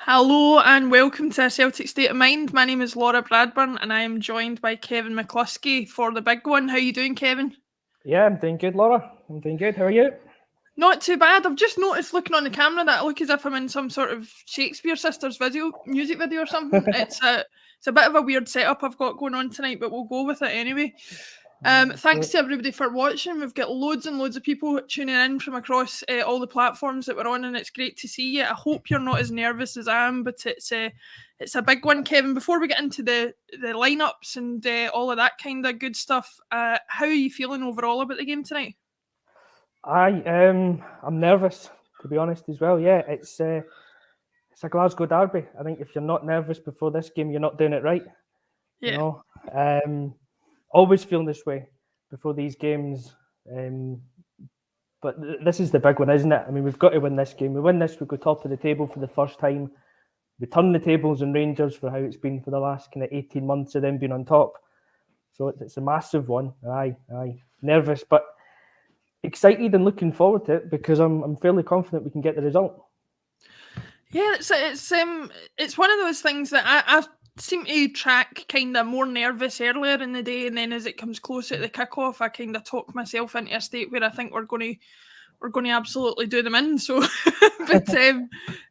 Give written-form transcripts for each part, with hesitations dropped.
Hello and welcome to A Celtic State of Mind. My name is Laura Bradburn and I am joined by Kevin McCluskey for the big one. How are you doing, Kevin? Yeah, I'm doing good, Laura. I'm doing good. How are you? Not too bad. I've just noticed looking on the camera that I look as if I'm in some sort of Shakespeare Sisters music video or something. It's a bit of a weird setup I've got going on tonight, but we'll go with it anyway. Thanks to everybody for watching. We've got loads and loads of people tuning in from across all the platforms that we're on, and it's great to see you. I hope you're not as nervous as I am, but it's a big one, Kevin. Before we get into the lineups and all of that kind of good stuff, how are you feeling overall about the game tonight? I'm nervous, to be honest, as well. Yeah, it's a Glasgow derby. I think if you're not nervous before this game, you're not doing it right. Yeah. You know, always feeling this way before these games. But this is the big one, isn't it? I mean, we've got to win this game. We win this, we go top of the table for the first time. We turn the tables on Rangers for how it's been for the last kind of 18 months of them being on top. So it's a massive one. Aye. Nervous, but excited and looking forward to it because I'm fairly confident we can get the result. Yeah, it's one of those things that I seem to track kind of more nervous earlier in the day, and then as it comes closer to the kickoff, I kind of talk myself into a state where I think we're going to absolutely do them in. So, but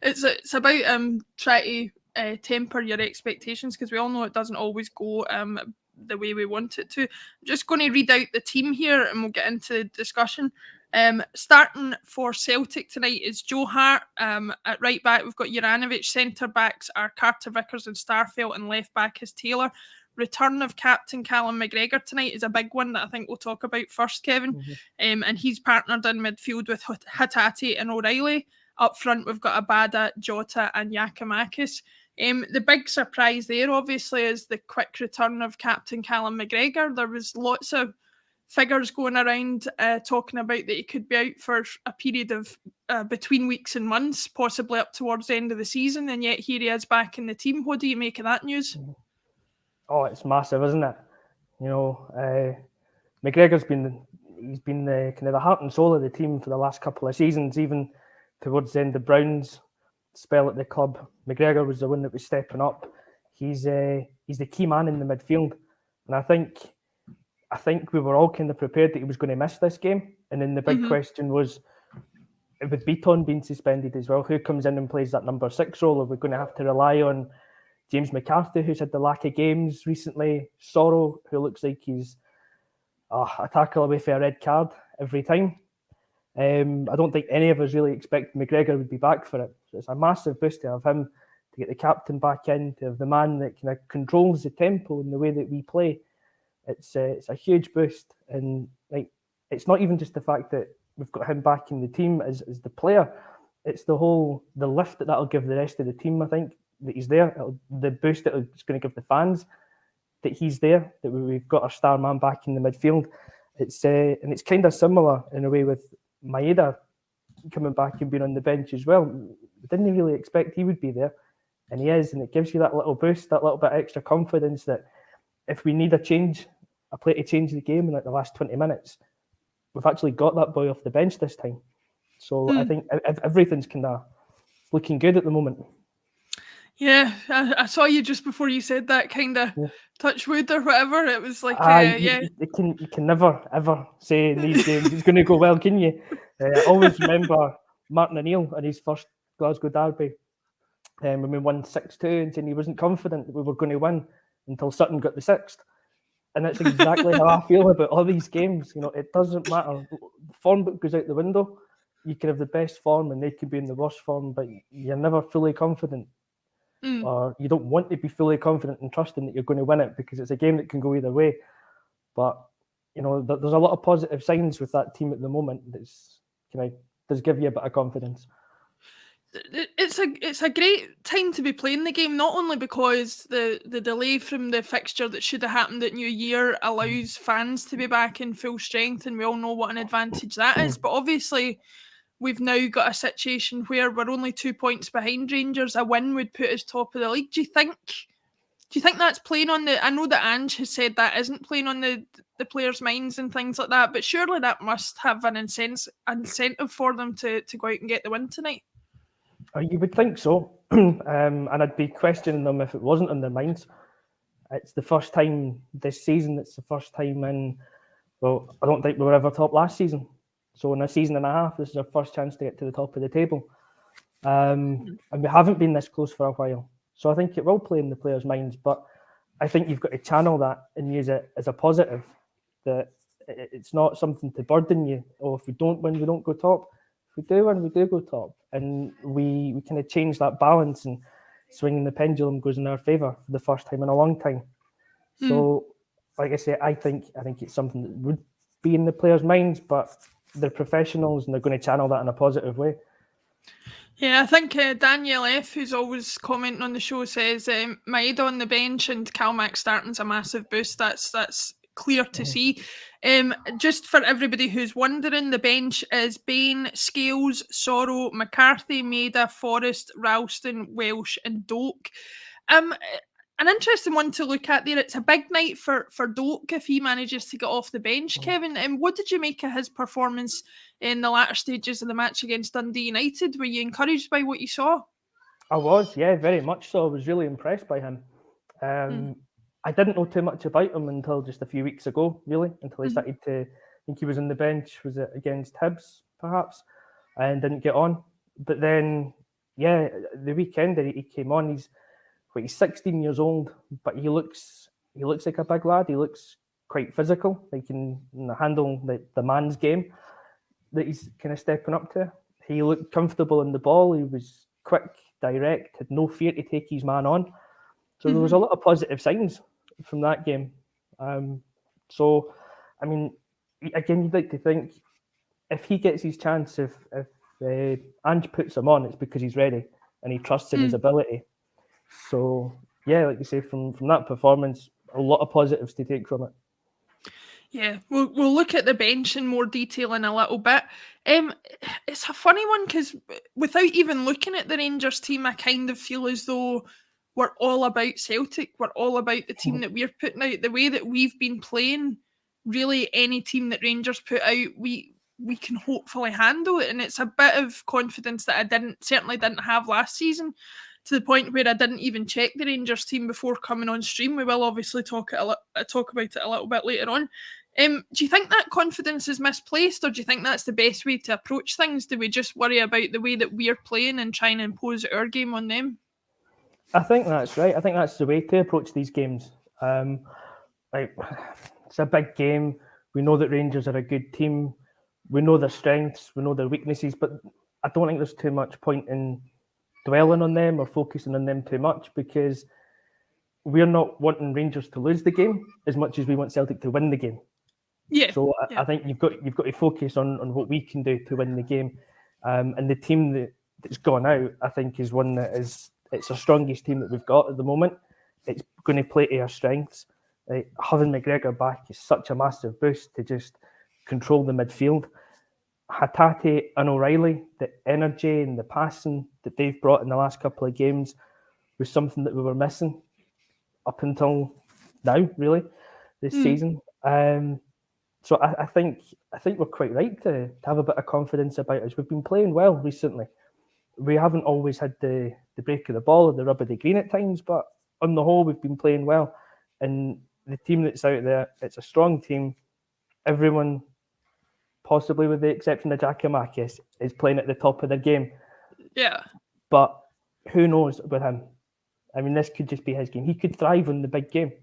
it's about try to temper your expectations because we all know it doesn't always go the way we want it to. I'm just going to read out the team here, and we'll get into the discussion. Starting for Celtic tonight is Joe Hart. At right back, we've got Juranovic. Centre backs are Carter Vickers and Starfelt, and left back is Taylor. Return of captain Callum McGregor tonight is a big one that I think we'll talk about first, Kevin. And he's partnered in midfield with Hatate and O'Reilly. Up front, we've got Abada, Jota, and Giakoumakis. The big surprise there, obviously, is the quick return of captain Callum McGregor. There was lots of figures going around talking about that he could be out for a period of between weeks and months, possibly up towards the end of the season, and yet here he is back in the team. What do you make of that news? Oh, it's massive, isn't it? You know, McGregor's been the kind of the heart and soul of the team for the last couple of seasons, even towards the end of Brown's spell at the club. McGregor was the one that was stepping up. He's the key man in the midfield, and I think we were all kind of prepared that he was going to miss this game. And then the big question was, with Beaton being suspended as well, who comes in and plays that number 6 role? Are we going to have to rely on James McCarthy, who's had the lack of games recently? Sorrow, who looks like he's a tackle away for a red card every time. I don't think any of us really expect McGregor would be back for it. So it's a massive boost to have him, to get the captain back in, to have the man that kind of controls the tempo and the way that we play. It's a huge boost, and like it's not even just the fact that we've got him back in the team as the player. It's the lift that'll give the rest of the team. I think that he's there. The boost that it's going to give the fans that he's there. That we've got our star man back in the midfield. And it's kind of similar in a way with Maeda coming back and being on the bench as well. We didn't really expect he would be there, and he is, and it gives you that little boost, that little bit of extra confidence that if we need a play to change the game in like the last 20 minutes, we've actually got that boy off the bench this time. So I think everything's kind of looking good at the moment. Yeah, I saw you just before you said that, kind of touch wood or whatever. It was like, You can never, ever say in these games it's going to go well, can you? I always remember Martin O'Neill in his first Glasgow derby when we won 6-2 and saying he wasn't confident that we were going to win until Sutton got the 6th. And that's exactly how I feel about all these games. You know, it doesn't matter. The form book goes out the window. You can have the best form and they can be in the worst form, but you're never fully confident. Or you don't want to be fully confident and trusting that you're going to win it, because it's a game that can go either way. But, you know, there's a lot of positive signs with that team at the moment that does give you a bit of confidence. It's a great time to be playing the game, not only because the delay from the fixture that should have happened at New Year allows fans to be back in full strength, and we all know what an advantage that is, but obviously we've now got a situation where we're only 2 points behind Rangers. A win would put us top of the league. Do you think that's playing on I know that Ange has said that isn't playing on the players' minds and things like that, but surely that must have an incentive for them to go out and get the win tonight. You would think so, and I'd be questioning them if it wasn't on their minds. It's the first time this season. It's the first time in, well, I don't think we were ever top last season. So in a season and a half, this is our first chance to get to the top of the table. And we haven't been this close for a while. So I think it will play in the players' minds, but I think you've got to channel that and use it as a positive, that it's not something to burden you. Oh, if we don't win, we don't go top. If we do win, we do go top. And we kind of change that balance, and swinging the pendulum goes in our favour for the first time in a long time. So, like I say, I think it's something that would be in the players' minds, but they're professionals and they're going to channel that in a positive way. Yeah, I think Daniel F., who's always commenting on the show, says Maeda on the bench and Calmac starting's a massive boost. That's clear to see. Just for everybody who's wondering, the bench is Bain, Scales, Sorrow, McCarthy, Maeda, Forrest, Ralston, Welsh and Doak. An interesting one to look at there. It's a big night for Doak if he manages to get off the bench, Kevin. What did you make of his performance in the latter stages of the match against Dundee United? Were you encouraged by what you saw? I was, yeah, very much so. I was really impressed by him. I didn't know too much about him until just a few weeks ago, really, until he started to, I think he was on the bench, was it against Hibs, perhaps, and didn't get on. But then, yeah, the weekend that he came on, he's 16 years old, but he looks like a big lad. He looks quite physical. He can handle the man's game that he's kind of stepping up to. He looked comfortable in the ball. He was quick, direct, had no fear to take his man on. So there was a lot of positive signs from that game. So, I mean, again, you'd like to think if he gets his chance, if Ange puts him on, it's because he's ready and he trusts in his ability. So, yeah, like you say, from that performance, a lot of positives to take from it. Yeah, we'll look at the bench in more detail in a little bit. It's a funny one because without even looking at the Rangers team, I kind of feel as though we're all about Celtic. We're all about the team that we're putting out. The way that we've been playing, really any team that Rangers put out, we can hopefully handle it. And it's a bit of confidence that I certainly didn't have last season, to the point where I didn't even check the Rangers team before coming on stream. We will obviously talk about it a little bit later on. Do you think that confidence is misplaced, or do you think that's the best way to approach things? Do we just worry about the way that we're playing and trying to impose our game on them? I think that's right. I think that's the way to approach these games. It's a big game. We know that Rangers are a good team. We know their strengths. We know their weaknesses. But I don't think there's too much point in dwelling on them or focusing on them too much, because we're not wanting Rangers to lose the game as much as we want Celtic to win the game. Yeah. So I think you've got to focus on what we can do to win the game. And the team that's gone out, I think, is one that it's our strongest team that we've got at the moment. It's going to play to our strengths. Having McGregor back is such a massive boost to just control the midfield. Hatate and O'Reilly, the energy and the passing that they've brought in the last couple of games was something that we were missing up until now, really, this season. So I think we're quite right to have a bit of confidence about us. We've been playing well recently. We haven't always had the break of the ball or the rub of the green at times, but on the whole, we've been playing well. And the team that's out there, it's a strong team. Everyone, possibly with the exception of Giakoumakis, is playing at the top of their game. Yeah. But who knows with him? I mean, this could just be his game. He could thrive in the big game.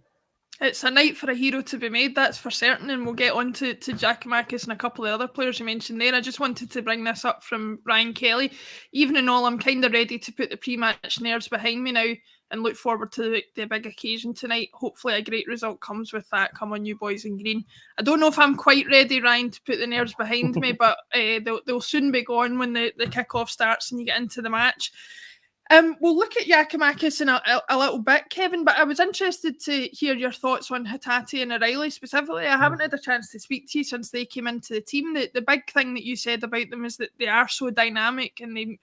It's a night for a hero to be made, that's for certain, and we'll get on to Giakoumakis and a couple of other players you mentioned there. I just wanted to bring this up from Ryan Kelly. Even in all, I'm kind of ready to put the pre-match nerves behind me now and look forward to the big occasion tonight. Hopefully a great result comes with that. Come on, you boys in green. I don't know if I'm quite ready, Ryan, to put the nerves behind me, but they'll soon be gone when the kick-off starts and you get into the match. We'll look at Giakoumakis in a little bit, Kevin, but I was interested to hear your thoughts on Hatate and O'Reilly specifically. I haven't had a chance to speak to you since they came into the team. The big thing that you said about them is that they are so dynamic and they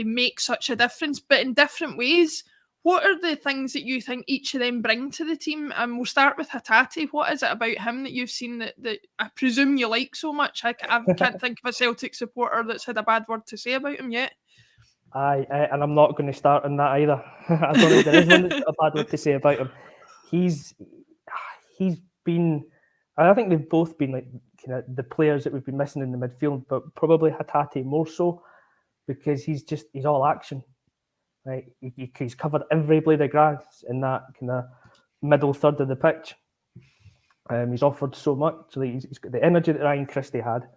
make such a difference, but in different ways. What are the things that you think each of them bring to the team? We'll start with Hatate. What is it about him that you've seen that I presume you like so much? I can't think of a Celtic supporter that's had a bad word to say about him yet. And I'm not going to start on that either. I don't think there is one that's got a bad word to say about him. He's been, I think they've both been like kind of the players that we've been missing in the midfield, but probably Hatate more so because he's all action. Right, he's covered every blade of grass in that kind of middle third of the pitch. He's offered so much. So he's got the energy that Ryan Christie had.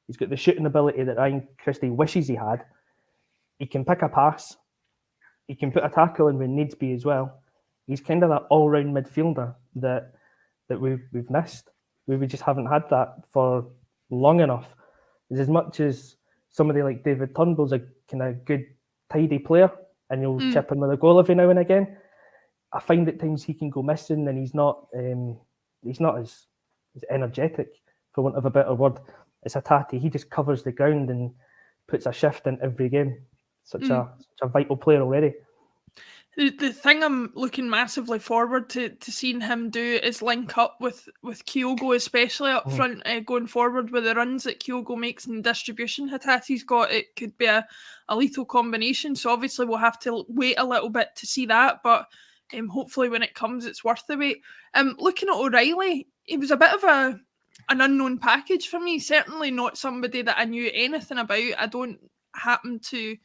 He's got the shooting ability that Ryan Christie wishes he had. He can pick a pass. He can put a tackle in when needs be as well. He's kind of that all-round midfielder that we've missed. We just haven't had that for long enough. As much as somebody like David Turnbull's a kind of good, tidy player, and he'll chip in with a goal every now and again, I find at times he can go missing, and he's not as energetic, for want of a better word, as Hatate. He just covers the ground and puts a shift in every game. Such a vital player already. The thing I'm looking massively forward to seeing him do is link up with Kyogo, especially up front, going forward with the runs that Kyogo makes and the distribution Hatate's got. It could be a lethal combination. So obviously we'll have to wait a little bit to see that, but hopefully when it comes, it's worth the wait. Looking at O'Reilly, he was a bit of an unknown package for me. Certainly not somebody that I knew anything about. I don't happen to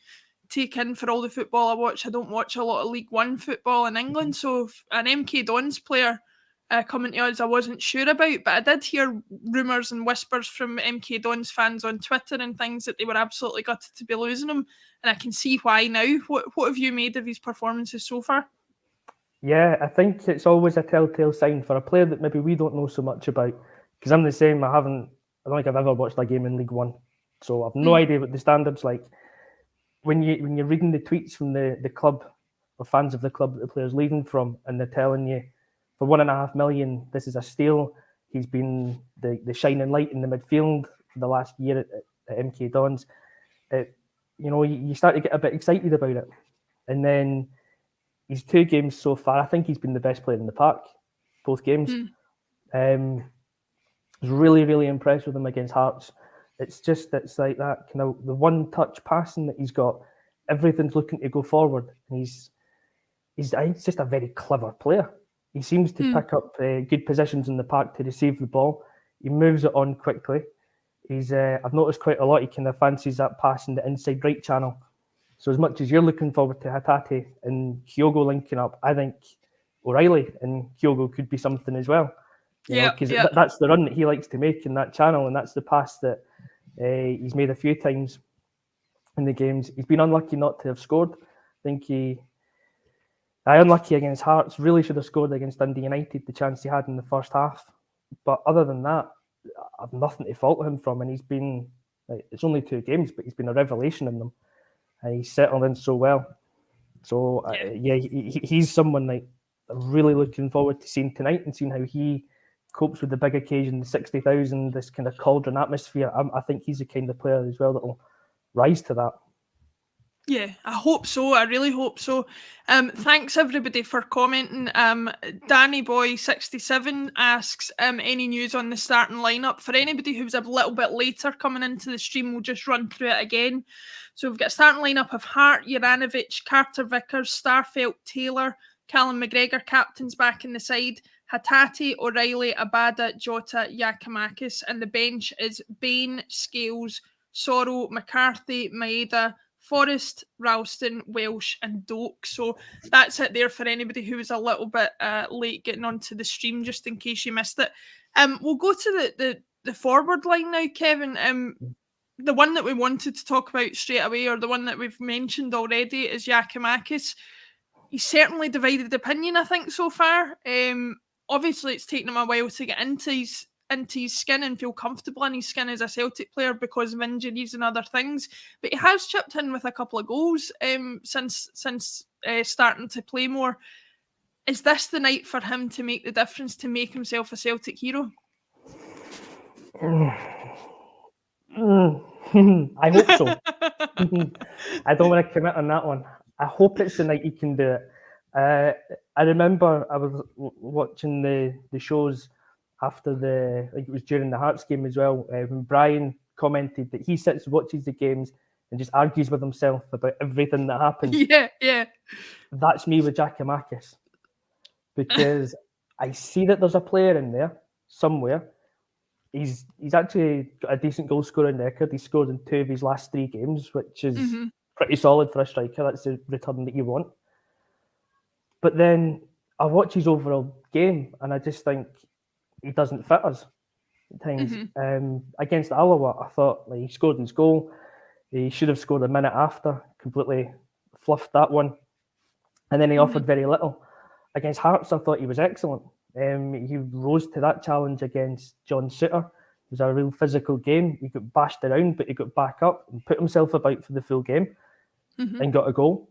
take in for all the football I watch. I don't watch a lot of League One football in England, so if an MK Dons player coming to us I wasn't sure about, but I did hear rumours and whispers from MK Dons fans on Twitter and things that they were absolutely gutted to be losing him, and I can see why now. What have you made of his performances so far? Yeah, I think it's always a telltale sign for a player that maybe we don't know so much about, because I'm the same. I don't think I've ever watched a game in League One, so I've no idea what the standard's like. When you're reading the tweets from the club or fans of the club that the player's leaving from, and they're telling you for $1.5 million, this is a steal. He's been the shining light in the midfield for the last year at MK Dons. You start to get a bit excited about it, and then his 2 games so far, I think he's been the best player in the park, both games. I was really, really impressed with him against Hearts. It's like that kind of the one-touch passing that he's got. Everything's looking to go forward, and he's just a very clever player. He seems to pick up good positions in the park to receive the ball. He moves it on quickly. I've noticed quite a lot. He kind of fancies that pass in the inside right channel. So as much as you're looking forward to Hatate and Kyogo linking up, I think O'Reilly and Kyogo could be something as well. Because that's the run that he likes to make in that channel, and that's the pass that he's made a few times in the games. He's been unlucky not to have scored. I think unlucky against Hearts. Really should have scored against Dundee United, the chance he had in the first half. But other than that, I've nothing to fault him from, and he's been, it's only 2 games, but he's been a revelation in them, and he's settled in so well. So he's someone like I'm really looking forward to seeing tonight and seeing how he copes with the big occasion, the 60,000, this kind of cauldron atmosphere. I think he's the kind of player as well that will rise to that. Yeah, I hope so. I really hope so. Thanks everybody for commenting. Danny Boy 67 asks any news on the starting lineup. For anybody who's a little bit later coming into the stream, we'll just run through it again. So we've got a starting lineup of Hart, Juranovic, Carter Vickers, Starfelt, Taylor, Callum McGregor, captains back in the side, Hatate, O'Reilly, Abada, Jota, Giakoumakis, and the bench is Bain, Scales, Sorrow, McCarthy, Maeda, Forrest, Ralston, Welsh, and Doak. So that's it there for anybody who was a little bit late getting onto the stream, just in case you missed it. We'll go to the forward line now, Kevin. The one that we wanted to talk about straight away, or the one that we've mentioned already, is Giakoumakis. He's certainly divided opinion, I think, so far. Obviously, it's taken him a while to get into his skin and feel comfortable in his skin as a Celtic player because of injuries and other things. But he has chipped in with a couple of goals since starting to play more. Is this the night for him to make the difference, to make himself a Celtic hero? I hope so. I don't want to commit on that one. I hope it's the night he can do it. I remember I was watching the shows after I think it was during the Hearts game as well, when Brian commented that he sits and watches the games and just argues with himself about everything that happens. Yeah. That's me with Giakoumakis, because I see that there's a player in there somewhere. He's actually got a decent goal scoring record. He scored in 2 of his last 3 games, which is pretty solid for a striker. That's the return that you want. But then I watch his overall game and I just think he doesn't fit us at times. Against Alawa, I thought he scored his goal. He should have scored a minute after, completely fluffed that one. And then he offered very little. Against Hearts, I thought he was excellent. He rose to that challenge against John Suter. It was a real physical game. He got bashed around, but he got back up and put himself about for the full game and got a goal.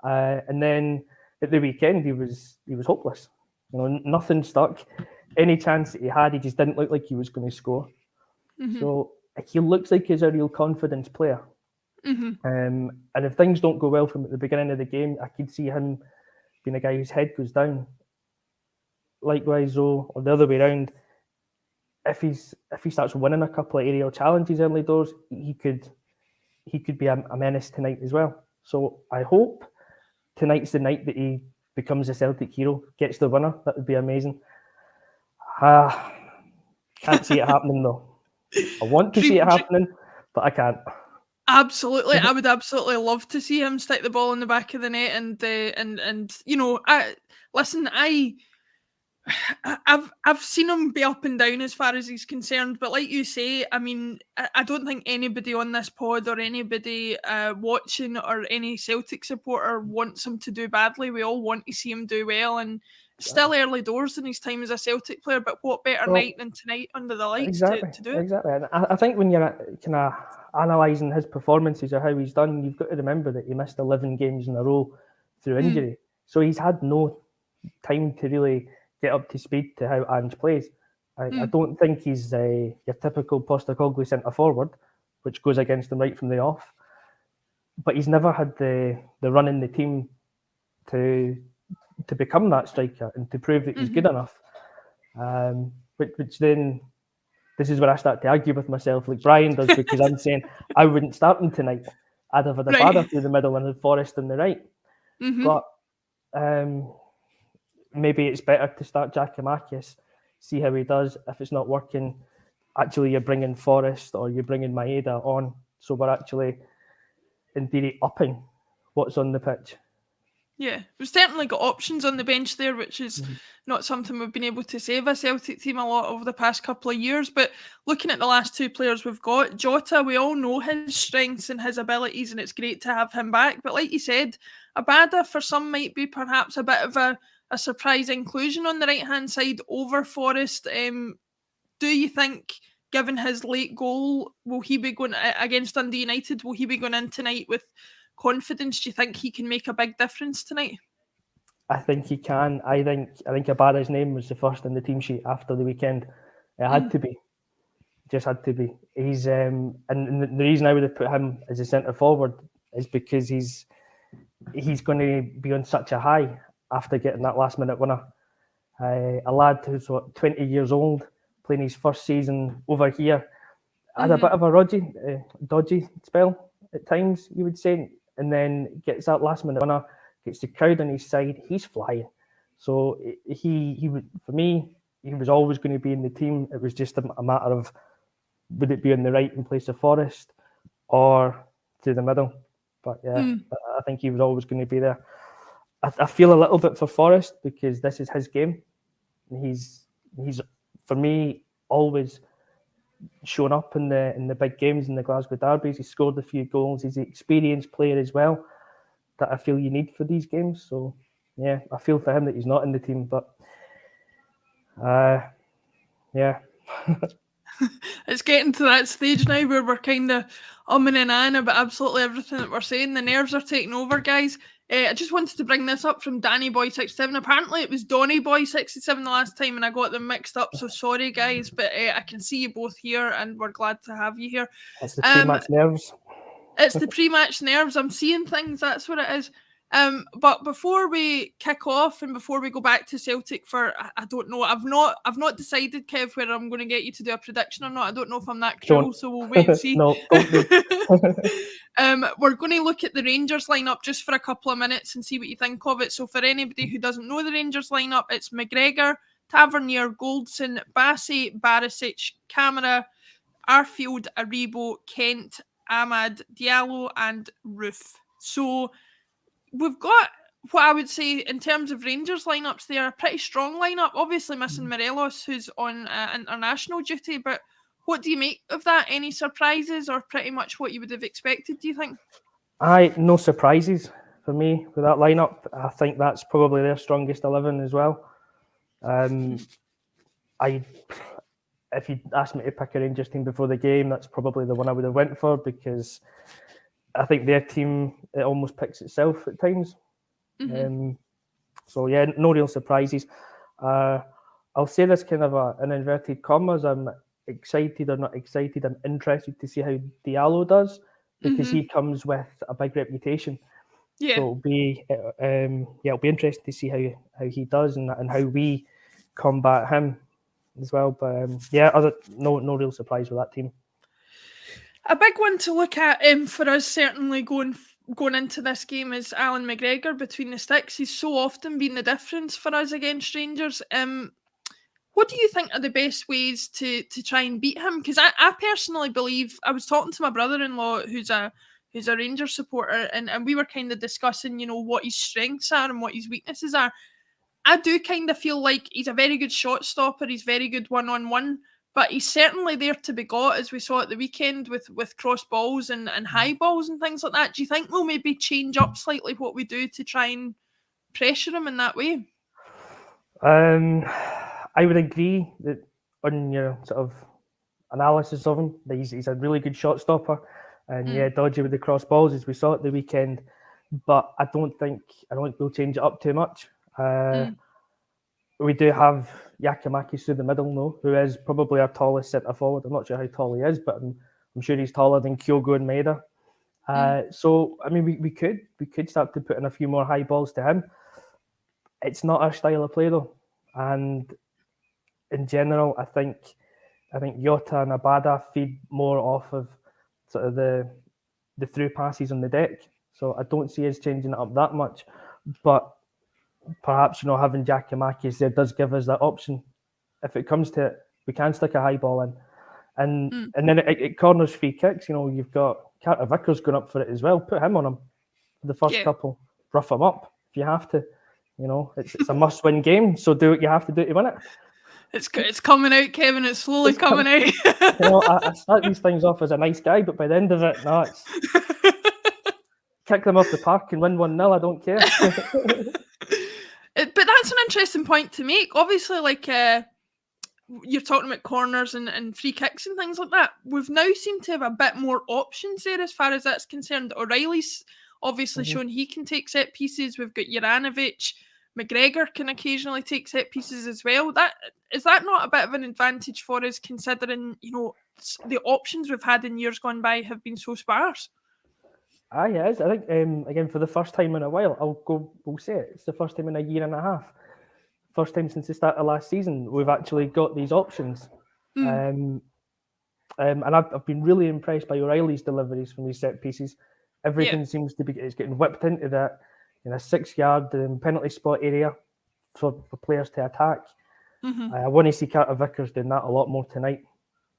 And then at the weekend, he was hopeless. Nothing stuck. Any chance that he had, he just didn't look like he was going to score. So he looks like he's a real confidence player. And if things don't go well for him at the beginning of the game, I could see him being a guy whose head goes down. Likewise, though, or the other way around, if he starts winning a couple of aerial challenges early doors, he could be a menace tonight as well. So I hope tonight's the night that he becomes a Celtic hero, gets the winner. That would be amazing. Can't see it happening though. I want to see it happening, but I can't. Absolutely, I would absolutely love to see him stick the ball in the back of the net, and I've seen him be up and down as far as he's concerned, but like you say, I mean, I don't think anybody on this pod or anybody watching or any Celtic supporter wants him to do badly. We all want to see him do well, and still early doors in his time as a Celtic player, but what better night than tonight under the lights to do it? Exactly. And I think when you're kind of analysing his performances or how he's done, you've got to remember that he missed 11 games in a row through injury. So he's had no time to really get up to speed to how Ange plays. I don't think he's your typical Postecoglou centre-forward, which goes against him right from the off. But he's never had the run in the team to become that striker and to prove that he's good enough. Which then, this is where I start to argue with myself, like Brian does, because I'm saying I wouldn't start him tonight. I'd have had a Bada through the middle and had Forrest on the right. But maybe it's better to start Giakoumakis, see how he does. If it's not working, actually you're bringing Forrest or you're bringing Maeda on. So we're actually, in theory, upping what's on the pitch. Yeah, we've certainly got options on the bench there, which is not something we've been able to say of a Celtic team a lot over the past couple of years. But looking at the last 2 players we've got, Jota, we all know his strengths and his abilities, and it's great to have him back. But like you said, Abada for some might be perhaps a bit of a surprise inclusion on the right-hand side over Forrest. Do you think, given his late goal, will he be going against Dundee United, will he be going in tonight with confidence? Do you think he can make a big difference tonight? I think he can. I think Abada's name was the first in the team sheet after the weekend. It had to be. Just had to be. He's and the reason I would have put him as a centre forward is because he's going to be on such a high after getting that last minute winner. A lad who's 20 years old, playing his first season over here, had a bit of a dodgy spell at times, you would say, and then gets that last minute winner, gets the crowd on his side. He's flying. So he would, for me, he was always going to be in the team. It was just a matter of would it be on the right in place of Forrest or to the middle. But yeah, I think he was always going to be there. I feel a little bit for Forrest because this is his game. He's for me always shown up in the big games in the Glasgow derbies. He scored a few goals. He's an experienced player as well that I feel you need for these games. So yeah, I feel for him that he's not in the team, but yeah. It's getting to that stage now where we're kind of umming and ahhing about absolutely everything that we're saying. The nerves are taking over, guys. I just wanted to bring this up from Danny Boy 67. Apparently it was Donny Boy 67 the last time and I got them mixed up, so sorry guys, but I can see you both here and we're glad to have you here. It's the pre-match nerves. It's the pre-match nerves. I'm seeing things, that's what it is. But before we kick off and before we go back to Celtic for, I don't know, I've not decided, Kev, whether I'm going to get you to do a prediction or not. I don't know if I'm that cruel, so we'll wait and see. No, don't be. We're going to look at the Rangers lineup just for a couple of minutes and see what you think of it. So for anybody who doesn't know the Rangers lineup, it's McGregor, Tavernier, Goldson, Bassey, Barisic, Camara, Arfield, Aribo, Kent, Ahmad, Diallo, and Roof. So we've got what I would say in terms of Rangers lineups, they're a pretty strong lineup. Obviously missing Morelos, who's on international duty, but what do you make of that? Any surprises or pretty much what you would have expected, do you think? No surprises for me with that lineup. I think that's probably their strongest 11 as well. If you asked me to pick a Rangers team before the game, that's probably the one I would have went for, because I think their team, it almost picks itself at times. So yeah, no real surprises. I'll say this kind of in inverted commas. I'm excited or not excited. I'm interested to see how Diallo does, because he comes with a big reputation. Yeah. So it'll be interesting to see how he does and how we combat him as well. But no real surprise with that team. A big one to look at for us, certainly going into this game, is Alan McGregor between the sticks. He's so often been the difference for us against Rangers. What do you think are the best ways to try and beat him? Because I personally believe, I was talking to my brother-in-law who's a Rangers supporter, and we were kind of discussing, what his strengths are and what his weaknesses are. I do kind of feel like he's a very good shot stopper. He's very good one-on-one, but he's certainly there to be got, as we saw at the weekend with cross balls and high balls and things like that. Do you think we'll maybe change up slightly what we do to try and pressure him in that way? I would agree that on your sort of analysis of him, that he's a really good shot stopper, and dodgy with the cross balls, as we saw at the weekend. But I don't think we'll change it up too much. We do have Giakoumakis through the middle, though, who is probably our tallest centre forward. I'm not sure how tall he is, but I'm sure he's taller than Kyogo and Maeda. So I mean, we could start to put in a few more high balls to him. It's not our style of play, though, and in general, I think Jota and Abada feed more off of sort of the through passes on the deck. So I don't see us changing it up that much, but perhaps having Giakoumakis there does give us that option. If it comes to it, we can stick a high ball in, and then it corners free kicks. You've got Carter Vickers going up for it as well. Put him on him for the first couple, rough him up if you have to. It's a must-win game, so do what you have to do to win it. It's coming out, Kevin. It's slowly coming out. I start these things off as a nice guy, but by the end of it, no, it's kick them off the park and win 1-0. I don't care. But that's an interesting point to make. Obviously, like you're talking about corners and free kicks and things like that. We've now seemed to have a bit more options there as far as that's concerned. O'Reilly's obviously shown he can take set pieces. We've got Juranovic. McGregor can occasionally take set pieces as well. Is that not a bit of an advantage for us, considering the options we've had in years gone by have been so sparse? Yes. I think again, for the first time in a while, we'll say it. It's the first time in a year and a half. First time since the start of last season, we've actually got these options. And I've been really impressed by O'Reilly's deliveries from these set pieces. Everything seems to be getting whipped into that 6-yard penalty spot area for players to attack. I want to see Carter Vickers doing that a lot more tonight,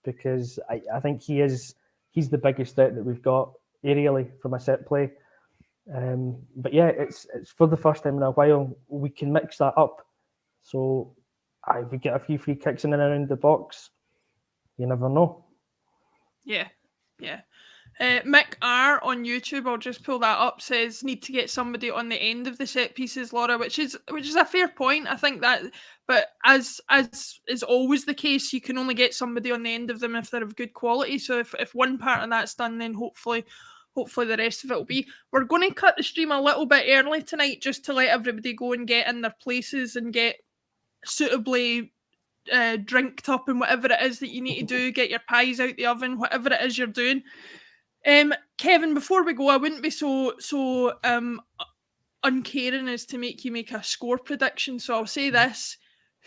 because I think he's the biggest threat that we've got aerially from a set play. But yeah, it's for the first time in a while we can mix that up. So if we get a few free kicks in and around the box, you never know. Yeah. Mick R on YouTube, I'll just pull that up, says need to get somebody on the end of the set pieces, Laura, which is a fair point. I think that, but as is always the case, you can only get somebody on the end of them if they're of good quality. So if one part of that's done, then hopefully the rest of it will be. We're going to cut the stream a little bit early tonight just to let everybody go and get in their places and get suitably drinked up and whatever it is that you need to do, get your pies out the oven, whatever it is you're doing. Kevin, before we go, I wouldn't be so uncaring as to make you make a score prediction. So I'll say this.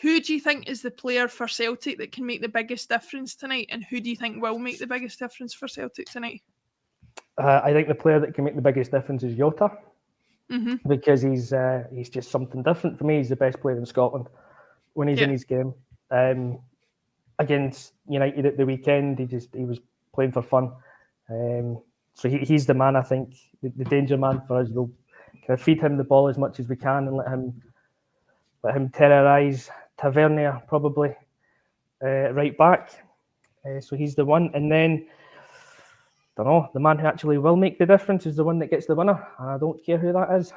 Who do you think is the player for Celtic that can make the biggest difference tonight? And who do you think will make the biggest difference for Celtic tonight? I think the player that can make the biggest difference is Jota. Because he's just something different for me. He's the best player in Scotland when he's in his game. Against United at the weekend, he was playing for fun. So he's the man. I think the danger man for us. We'll kind of feed him the ball as much as we can and let him terrorise Tavernier probably right back. So he's the one, and then I don't know, the man who actually will make the difference is the one that gets the winner, and I don't care who that is.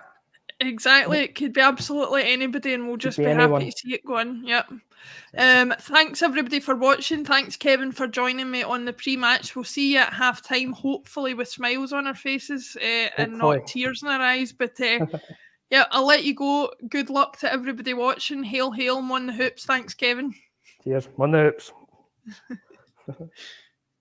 Exactly, it could be absolutely anybody, and we'll just be happy to see it going. Yep. Thanks everybody for watching. Thanks Kevin for joining me on the pre-match. We'll see you at half-time, hopefully with smiles on our faces and not tears in our eyes. But yeah, I'll let you go. Good luck to everybody watching. Hail, hail, on the hoops. Thanks, Kevin. Cheers, on the hoops.